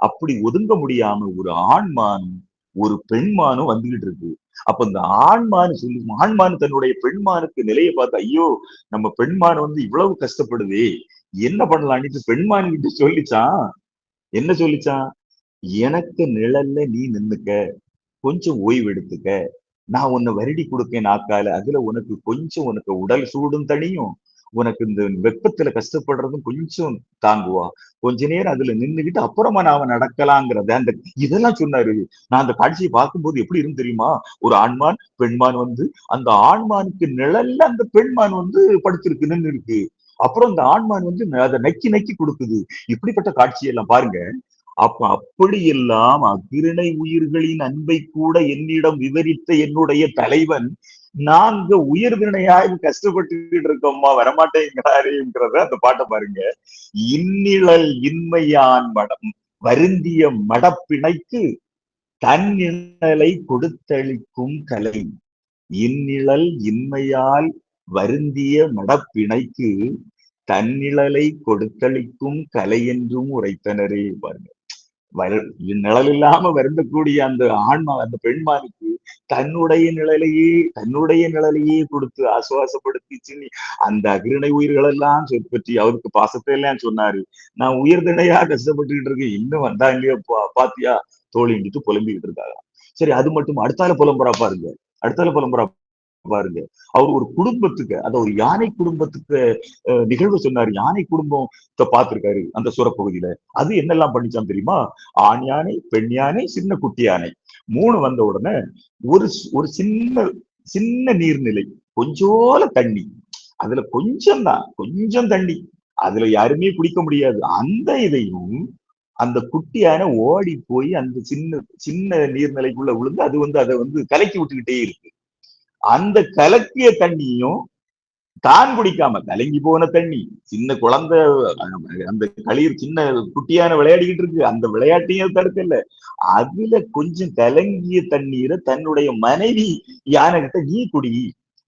அப்படி ஒதுங்க முடியாம ஒரு ஆண்மானும் ஒரு பெண்மானும் வந்துகிட்டு இருக்கு. அப்ப இந்த ஆண்மான் தன்னுடைய பெண்மானுக்கு நிலையை பார்த்து ஐயோ நம்ம பெண்மான் வந்து இவ்வளவு கஷ்டப்படுதே என்ன பண்ணலான்னு பெண்மான் கிட்ட சொல்லிச்சான். என்ன சொல்லிச்சான்? எனக்கு நிழல்ல நீ நின்னுக்க கொஞ்சம் ஓய்வு எடுத்துக்க நான் உன்னை வருடி கொடுக்கேன் நாக்கால அதுல உனக்கு உடல் சூடும் தனியும் உனக்கு இந்த வெப்பத்துல கஷ்டப்படுறதும் கொஞ்சம் தாங்குவா கொஞ்ச நேரம் அதுல நின்றுகிட்டு அப்புறமா நாம நடக்கலாங்கிறத அந்த இதெல்லாம் சொன்னாரு. நான் அந்த காட்சியை பார்க்கும்போது எப்படி இருந்து தெரியுமா ஒரு ஆண்மான் பெண்மான் வந்து அந்த ஆண்மானுக்கு நிழல்ல அந்த பெண்மான் வந்து படுத்திருக்கு நின்று இருக்கு. அப்புறம் அந்த ஆண்மான் வந்து அதை நக்கி நக்கி கொடுக்குது. இப்படிப்பட்ட காட்சியெல்லாம் பாருங்க. அப்ப அப்படியெல்லாம் அக்கிரணை உயிர்களின் அன்பை கூட என்னிடம் விவரித்த என்னுடைய தலைவன் நாங்க உயிர்வினையாக கஷ்டப்பட்டுக்கிட்டு இருக்கோம்மா வரமாட்டேங்கிறாருங்கிறத அந்த பாட்டை பாருங்க. இந்நிழல் இன்மையான் மடம் வருந்திய மடப்பிணைக்கு தன்னிழலை கொடுத்தளிக்கும் கலை. இந்நிழல் இன்மையால் வருந்திய மடப்பிணைக்கு தன்னிழலை கொடுத்தளிக்கும் கலை என்றும் உரைத்தனரே பாருங்க. நிழல் இல்லாம வருந்தக்கூடிய அந்த ஆன்மா அந்த பெண்மானுக்கு தன்னுடைய நிழலையே கொடுத்து ஆசுவாசப்படுத்தி சின்னி அந்த அகிரணை உயிர்கள் எல்லாம் பற்றி அவருக்கு பாசத்தை எல்லாம் சொன்னாரு. நான் உயிர்திணையா கஷ்டப்பட்டுக்கிட்டு இருக்கேன் இன்னும் வந்தா இல்லையா பாத்தியா தோழிங்கிட்டு புலம்பிக்கிட்டு இருக்காங்க. சரி அது மட்டும் அடுத்தால புலம்புறா பாருங்க அடுத்தால புலம்புறா பாருங்க. அவர் ஒரு குடும்பத்துக்கு, அத ஒரு யானை குடும்பத்துக்கு நிகழ்வு சொன்னாரு. யானை குடும்பத்தை பார்த்திருக்காரு அந்த சூரப்பகுதியில. அது என்னெல்லாம் பண்ணிச்சான் தெரியுமா? ஆண் யானை, பெண் யானை, சின்ன குட்டி யானை 3 வந்த உடனே ஒரு ஒரு சின்ன சின்ன நீர்நிலை, கொஞ்சோல தண்ணி, அதுல கொஞ்சம் தான், கொஞ்சம் தண்ணி, அதுல யாருமே குடிக்க முடியாது. அந்த இதையும் அந்த குட்டி யானை ஓடி போய் அந்த சின்ன சின்ன நீர்நிலைக்குள்ள விழுந்து அது அதை கலக்கி விட்டுக்கிட்டே இருக்கு. அந்த கலக்கிய தண்ணியும் தான் குடிக்காம, கலங்கி போன தண்ணி, சின்ன குழந்தை அந்த களிர் சின்ன குட்டியான விளையாடிக்கிட்டு இருக்கு, அந்த விளையாட்டையும் தடுக்கல. அதுல கொஞ்சம் கலங்கிய தண்ணீரை தன்னுடைய மனைவி யானை கிட்ட நீ குடி,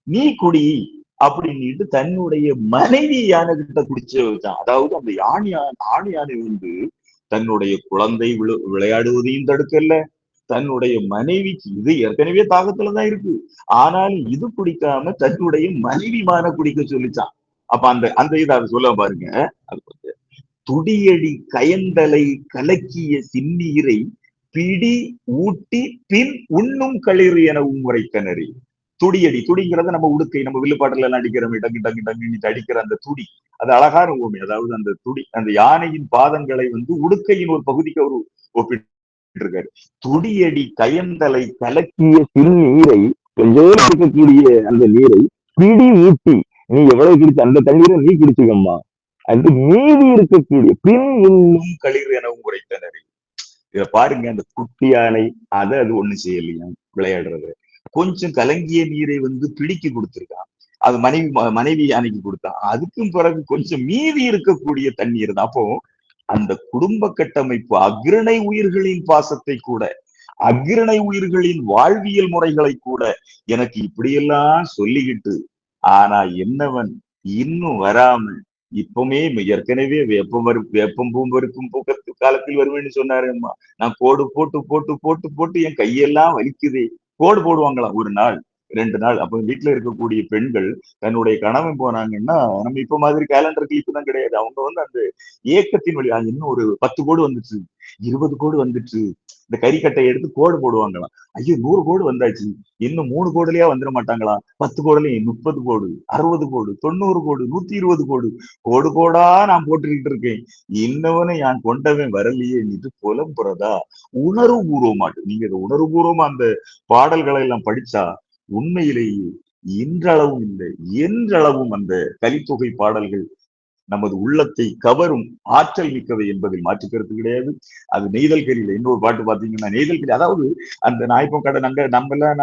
நீ குடி அப்படின்ட்டு தன்னுடைய மனைவி யானை கிட்ட குடிச்சு வச்சான். அதாவது அந்த ஆண் யானை தன்னுடைய குழந்தை விளையாடுவதையும் தடுக்கல, தன்னுடைய மனைவிக்கு இது ஏற்கனவே தாகத்துலதான் இருக்கு, ஆனாலும் இது குடிக்காம தன்னுடைய மனைவி மான குடிக்க சொல்லிச்சான். அப்ப அந்த அந்த இதை அதை சொல்ல பாருங்க. துடியடி கயந்தலை கலக்கிய சின்னீரை பிடி ஊட்டி பின் உண்ணும் களிறு என உரைத்தனரி. துடியடி, துடிங்கிறத நம்ம உடுக்கை, நம்ம வில்லுப்பாட்டுல எல்லாம் அடிக்கிறோம், டங்கு டங்கு டங்கு அடிக்கிற அந்த துடி, அது அழகான ஊமை. அதாவது அந்த துடி, அந்த யானையின் பாதங்களை உடுக்கையின் ஒரு பகுதிக்கு அவர் ஒப்பிட்டு இருக்காரு. துடியடி கயந்தலை கலக்கிய சிறுநீரை, கொஞ்சம் இருக்கக்கூடிய அந்த நீரை பிடி ஊட்டி, நீ எவ்வளவு குடிச்ச அந்த தண்ணீரை நீ குடிச்சுக்கம்மா, அது மீதி இருக்கக்கூடிய பின் இன்னும் களிர் எனவும் உரைத்தனர். இத பாருங்க, அந்த குட்டி யானை அதை அது ஒண்ணு செய்யலையா விளையாடுறது, கொஞ்சம் கலங்கிய நீரை பிடிக்கி கொடுத்திருக்கான், அது மனைவி யானைக்கு கொடுத்தான். அதுக்கும் பிறகு கொஞ்சம் மீதி இருக்கக்கூடிய தண்ணீர் தான். அப்போ அந்த குடும்ப கட்டமைப்பு அக்ரணை உயிர்களின் பாசத்தை கூட, அக்ரணை உயிர்களின் வாழ்வியல் முறைகளை கூட எனக்கு இப்படியெல்லாம் சொல்லிக்கிட்டு, ஆனா என்னவன் இன்னும் வராம, இப்பவுமே ஏற்கனவே வேப்பம் பூம்பருக்கும் பூக்கத்து காலத்தில் வருவேன்னு சொன்னாரு அம்மா. நான் கோடு போட்டு போட்டு போட்டு போட்டு என் கையெல்லாம் வலிக்குதே. கோடு போடுவாங்களாம் ஒரு நாள் 2 நாள். அப்ப வீட்டுல இருக்கக்கூடிய பெண்கள் தன்னுடைய கணவன் போனாங்கன்னா, நம்ம இப்ப மாதிரி கேலண்டர் கிளிப்பு தான் கிடையாது. அவங்க அந்த ஏக்கத்தின் வழி, இன்னும் ஒரு 10 கோடு வந்துச்சு, 20 கோடு வந்துச்சு, இந்த கறிக்கட்டை எடுத்து கோடு போடுவாங்களாம். ஐயோ 100 கோடு வந்தாச்சு, இன்னும் 3 கோடுலயா வந்துட மாட்டாங்களா, 10 கோடுலயும் 30 கோடு, 60 கோடு, 90 கோடு, 120 கோடு, கோடு கோடா நான் போட்டுக்கிட்டு இருக்கேன், இன்னவனு நான் கொண்டவன் வரலையே என்று புலம்புறதா உணர்வு பூர்வமாட்டு. நீங்க இந்த உணர்வு பூர்வமா அந்த பாடல்களை எல்லாம் படிச்சா உண்மையிலேயே இன்றளவும் இல்லை என்றளவும் அந்த கலித்தொகை பாடல்கள் நமது உள்ளத்தை கவரும் ஆற்றல் மிக்கவை என்பதில் மாற்றுக்கிறது கிடையாது. அது நெய்தல் கலியில இன்னொரு பாட்டு பாத்தீங்கன்னா, நெய்தல் கலி, அதாவது அந்த நாய்ப்பம் கடை, நம்ம எல்லாம்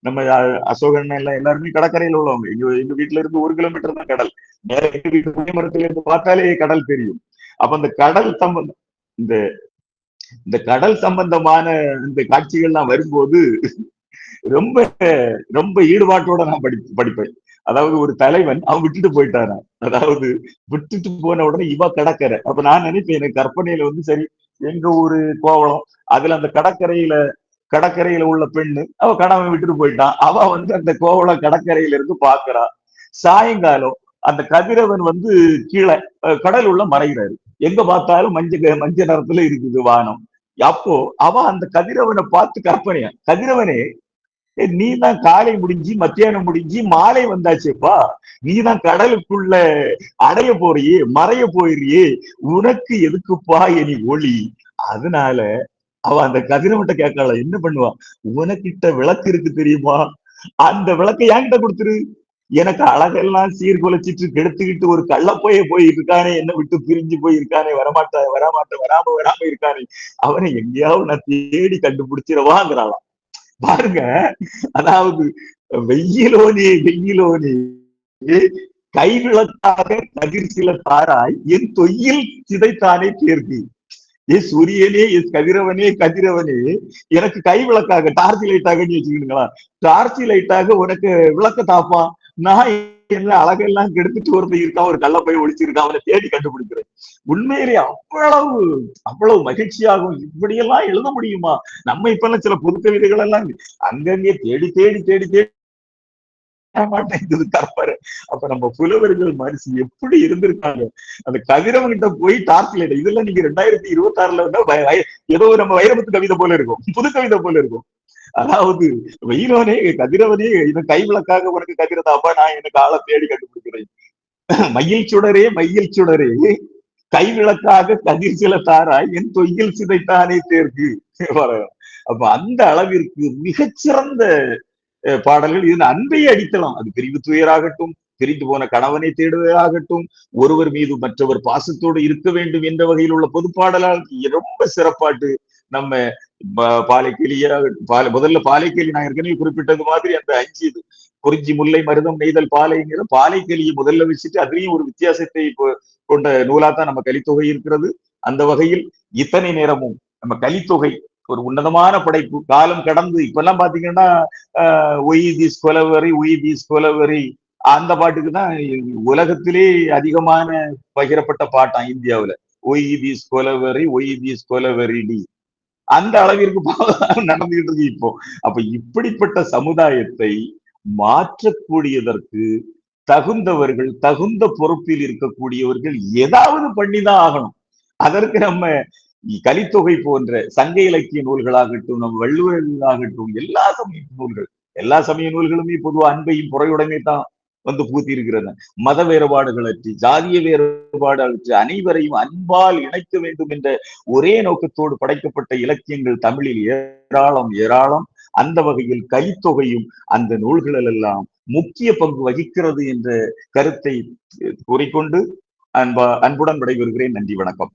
நம்ம அசோகன் எல்லாம் எல்லாருமே கடற்கரையில உள்ளவங்க. எங்க வீட்டுல இருந்து 1 கிலோமீட்டர் தான் கடல். நேரம் எங்க வீட்டு புளியமரத்துல இருந்து பார்த்தாலே கடல் தெரியும். அப்ப அந்த கடல் சம்பந்தம், இந்த கடல் சம்பந்தமான இந்த காட்சிகள்லாம் வரும்போது ரொம்ப ரொம்ப ஈடுபாட்டோட நான் படிப்பேன். அதாவது ஒரு தலைவன் அவன் விட்டுட்டு போயிட்டாரான், அதாவது விட்டுட்டு போன உடனே இவ கடற்கரை. அப்ப நான் நினைப்பேன், எனக்கு கற்பனையில சரி, எங்க ஊரு கோவளம், அதுல அந்த கடற்கரையில உள்ள பெண்ணு, அவ கணவன் விட்டுட்டு போயிட்டான், அவ அந்த கோவளம் கடற்கரையில இருந்து பாக்குறா. சாயங்காலம் அந்த கதிரவன் கீழே கடல் உள்ள மறைகிறாரு, எங்க பார்த்தாலும் மஞ்ச நிறத்துல இருக்குது வானம். அப்போ அவ அந்த கதிரவனை பார்த்து கற்பனையா, கதிரவனே நீ தான் காலை முடிஞ்சு மத்தியானம் முடிஞ்சு மாலை வந்தாச்சேப்பா, நீ தான் கடலுக்குள்ள அடைய போறியே, மறைய போயிறியே, உனக்கு எதுக்குப்பா இனி ஒளி. அதனால அவ அந்த கதிரவன்ட்ட கேட்கல, என்ன பண்ணுவா, உனக்கிட்ட விளக்கு இருக்கு தெரியுமா, அந்த விளக்கை என்கிட்ட கொடுத்துரு, எனக்கு அழகெல்லாம் சீர்குலைச்சிட்டு கெடுத்துக்கிட்டு ஒரு கள்ளப்போய போயிருக்கானே, என்ன விட்டு பிரிஞ்சு போயிருக்கானே, வராம இருக்கானே, அவனை எங்கேயாவது நான் தேடி கண்டுபிடிச்சிடவாங்கிறாளாம். பாருங்க, அதாவது வெயிலோனே கைவிளக்காக கதிர் சில தாராய் என் தொய்யில் சிதைத்தானே தேர்வு. சூரியனே, கதிரவனே, எனக்கு கை விளக்காக, டார்ச் லைட்டாக வச்சுக்கிடுங்களா, டார்ச் லைட்டாக உனக்கு விளக்க தாப்பா, நான் என்ன அழகெல்லாம் கெடுத்துட்டு ஒருத்தர் இருக்கான், ஒரு கள்ள போய் ஒழிச்சிருக்கான், அவனை தேடி கண்டுபிடிக்கிறேன். உண்மையிலே அவ்வளவு மகிழ்ச்சியாகும். இப்படியெல்லாம் எழுத முடியுமா? நம்ம இப்ப எல்லாம் சில புது கவிதைகள் எல்லாம் அங்கங்கே தேடி தேடி தேடி தேடி மாட்டேங்குது கற்பரை. அப்ப நம்ம புலவர்கள் மனசு எப்படி இருந்திருக்காங்க. அந்த கதிரவன் கிட்ட போய் டார்ச் லைட், இதெல்லாம் நீங்க 2026 ஏதோ நம்ம வைரமுத்து கவிதை போல இருக்கும், புது கவிதை போல இருக்கும். அதாவது வெயிலோனே கதிரவனே இதன் கைவிளக்காக உனக்கு கதிரதாப்பா, நான் எனக்கு ஆளை தேடி கண்டுபிடிக்கிறேன். மையில் சுடரே மையில் சுடரே கைவிளக்காக கதிர் சில தாராய் என் தொய்யில் சிதைத்தானே தேர்க்கு. அப்ப அந்த அளவிற்கு மிகச்சிறந்த பாடல்கள். இது அன்பை அடித்தலாம். அது பிரிவு துயராகட்டும், பிரிந்து போன கணவனை தேடுவதாகட்டும், ஒருவர் மீது மற்றவர் பாசத்தோடு இருக்க வேண்டும் என்ற வகையில் உள்ள பொது பாடலால் ரொம்ப சிறப்பாட்டு நம்ம பாலைக்கிளியா முதல்ல பாலைக்கிளி நான் ஏற்கனவே குறிப்பிட்டது மாதிரி அந்த அஞ்சு குறிஞ்சி முல்லை மருதம் நெய்தல் பாலைங்கிற பாலைக்கிளியை முதல்ல வச்சுட்டு அதுலயும் ஒரு வித்தியாசத்தை கொண்ட நூலாத்தான் நம்ம கலித்தொகை இருக்கிறது. அந்த வகையில் இத்தனை நேரமும் நம்ம கலித்தொகை ஒரு உன்னதமான படைப்பு. காலம் கடந்து இப்பெல்லாம் பாத்தீங்கன்னா why this Kolaveri why this Kolaveri அந்த பாட்டுக்கு தான் உலகத்திலே அதிகமான பகிரப்பட்ட பாட்டான் இந்தியாவுல. Why this Kolaveri why this Kolaveri Di அந்த அளவிற்கு நடந்துகிட்டு இருக்கு இப்போ. அப்ப இப்படிப்பட்ட சமுதாயத்தை மாற்றக்கூடியதற்கு தகுந்தவர்கள், தகுந்த பொறுப்பில் இருக்கக்கூடியவர்கள் ஏதாவது பண்ணிதான் ஆகணும். அதற்கு நம்ம கலித்தொகை போன்ற சங்க இலக்கிய நூல்களாகட்டும், நம் வள்ளுவர்களாகட்டும், எல்லா சமய நூல்கள், எல்லா சமய நூல்களுமே பொதுவாக அன்பையும் புறையுடைமை தான் வந்து பூத்தி இருக்கிறது. மத வேறுபாடுகள் அற்றி, ஜாதிய வேறுபாடு அற்றி, அனைவரையும் அன்பால் இணைக்க வேண்டும் என்ற ஒரே நோக்கத்தோடு படைக்கப்பட்ட இலக்கியங்கள் தமிழில் ஏராளம் ஏராளம். அந்த வகையில் கலித்தொகையும் அந்த நூல்களில் எல்லாம் முக்கிய பங்கு வகிக்கிறது என்ற கருத்தை கூறிக்கொண்டு அன்புடன் விடைபெறுகிறேன். நன்றி, வணக்கம்.